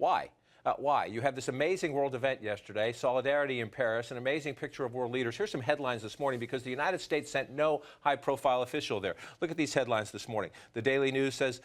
Why? Why? You have this amazing world event yesterday, Solidarity in Paris, an amazing picture of world leaders. Here's some headlines this morning because the United States sent no high-profile official there. Look at these headlines this morning. The Daily News says,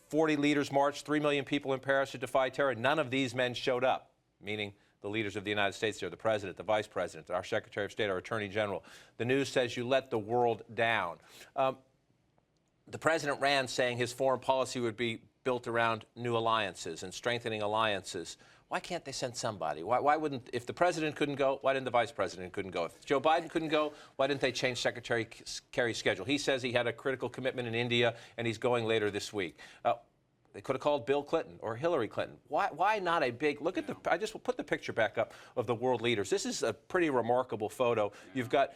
40 leaders marched, 3 million people in Paris to defy terror. None of these men showed up, meaning the leaders of the United States there, the president, the vice president, our secretary of state, our attorney general. The news says you let the world down. The president ran saying his foreign policy would be built around new alliances and strengthening alliances. Why can't they send somebody? Why wouldn't, if the president couldn't go, why didn't the vice president couldn't go? If Joe Biden couldn't go, why didn't they change Secretary Kerry's schedule? He says he had a critical commitment in India and he's going later this week. They could have called Bill Clinton or Hillary Clinton. Why not a big, look at the, I just put the picture back up of the world leaders. This is a pretty remarkable photo. You've got,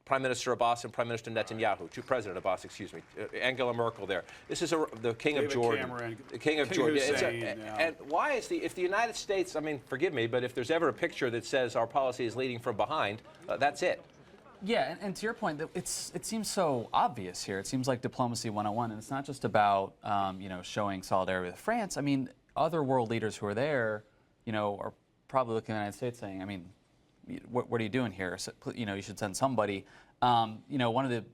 Prime Minister Abbas and Prime Minister Netanyahu, President Abbas, excuse me, Angela Merkel there. This is the King of Jordan. Cameron, the King of Jordan. And why is if the United States, I mean, forgive me, but if there's ever a picture that says our policy is leading from behind, that's it. Yeah, and to your point, it seems so obvious here. It seems like diplomacy 101, and it's not just about showing solidarity with France. I mean, other world leaders who are there, are probably looking at the United States saying, I mean, what are you doing here? So, you should send somebody. One of the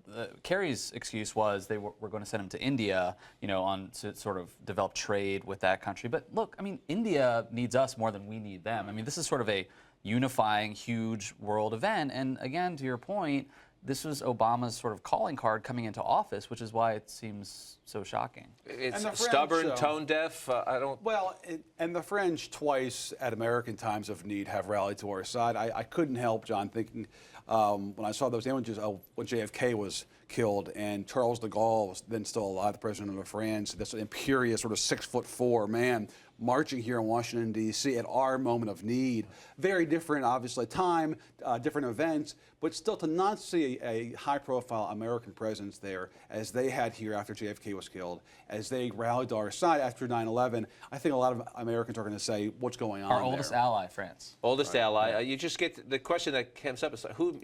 Kerry's excuse was they were going to send him to India, to sort of develop trade with that country. But look, I mean, India needs us more than we need them. I mean, this is sort of a unifying, huge world event. And again, to your point, this was Obama's sort of calling card coming into office, which is why it seems so shocking. It's stubborn, tone deaf. I don't. Well, and the French twice at American times of need have rallied to our side. I couldn't help, John, thinking when I saw those images of when JFK was killed and Charles de Gaulle was then still alive, the president of France, this imperious sort of 6'4" man marching here in Washington, D.C. at our moment of need. Very different, obviously, time, different events, but still to not see a high-profile American presence there as they had here after JFK was killed, as they rallied to our side after 9/11, I think a lot of Americans are going to say, what's going on Our oldest ally, France. Oldest ally. Yeah. You just get the question that comes up is who,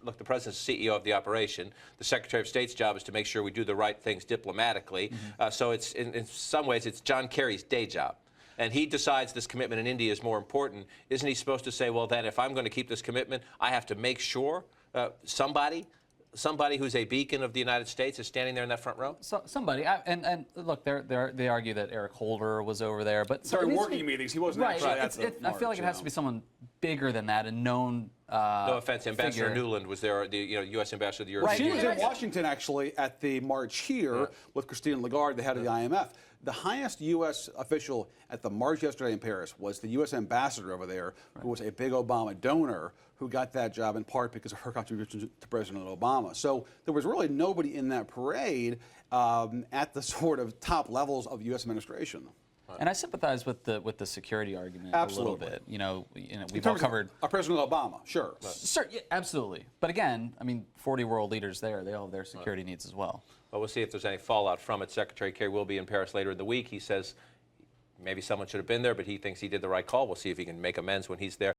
look, the president's CEO of the operation. The Secretary of State's job is to make sure we do the right things diplomatically. So it's in some ways it's John Kerry's day job. And he decides this commitment in India is more important. Isn't he supposed to say, well, then if I'm going to keep this commitment, I have to make sure somebody who's a beacon of the United States is standing there in that front row? Somebody. And look, they argue that Eric Holder was over there. But during working meetings, he wasn't right, actually I feel like it has to be someone bigger than that and known. No offense, Ambassador figure. Nuland was there, the U.S. Ambassador to the European Right. She Union. was in Washington, actually, at the march here with Christine Lagarde, the head of the IMF. The highest U.S. official at the march yesterday in Paris was the U.S. ambassador over there, who was a big Obama donor, who got that job in part because of her contribution to President Obama. So there was really nobody in that parade at the sort of top levels of U.S. administration. And I sympathize with the security argument a little bit. We've all covered President Obama, sure. Sure, yeah, absolutely. But again, I mean, 40 world leaders there, they all have their security needs as well. Well, we'll see if there's any fallout from it. Secretary Kerry will be in Paris later in the week. He says maybe someone should have been there, but he thinks he did the right call. We'll see if he can make amends when he's there.